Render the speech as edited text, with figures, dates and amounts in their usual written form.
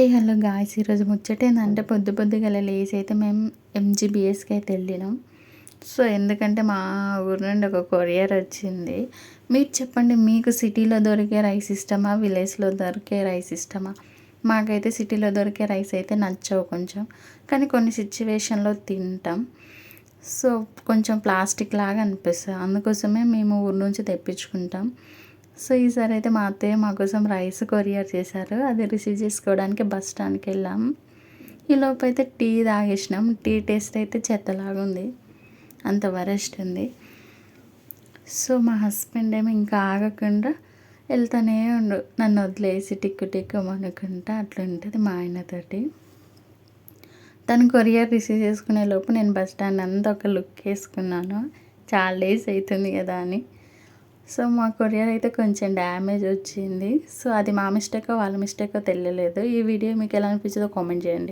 Hello guys, ఈరోజు ముచ్చటేందంటే పొద్దుగాల లేసి అయితే మేము ఎంజీబీఎస్కి అయితే వెళ్ళినాం. సో ఎందుకంటే మా ఊరు నుండి ఒక కొరియర్ వచ్చింది. మీరు చెప్పండి, మీకు సిటీలో దొరికే రైస్ ఇష్టమా, విలేజ్లో దొరికే రైస్ ఇష్టమా? మాకైతే సిటీలో దొరికే రైస్ అయితే నచ్చవు కొంచెం, కానీ కొన్ని సిచ్యువేషన్లో తింటాం. సో కొంచెం ప్లాస్టిక్ లాగా అనిపిస్తుంది, అందుకోసమే మేము ఊరు నుంచి తెప్పించుకుంటాం. సో ఈసారి అయితే మా అత్తయ్య మా కోసం రైస్ కొరియర్ చేశారు. అది రిసీవ్ చేసుకోవడానికి బస్ స్టాండ్కి వెళ్ళాం. ఈలోపు అయితే టీ తాగేసినాం. టీ టేస్ట్ అయితే చెత్తలాగా ఉంది, అంత వరస్ట్ ఉంది. సో మా హస్బెండ్ ఏమో ఇంకా ఆగకుండా వెళ్తానే ఉండు, నన్ను వదిలేసి టిక్కు అనుకుంటా. అట్లా ఉంటుంది మా ఆయనతోటి. తను కొరియర్ రిసీవ్ చేసుకునే లోపు నేను బస్ స్టాండ్ అంతా ఒక లుక్ వేసుకున్నాను, చాలా డేస్ అవుతుంది కదా అని. సో మా కొరియర్ అయితే కొంచెం డ్యామేజ్ వచ్చింది. సో అది మా మిస్టేకో వాళ్ళ మిస్టేకో తెలియలేదు. ఈ వీడియో మీకు ఎలా అనిపించిందో కామెంట్ చేయండి.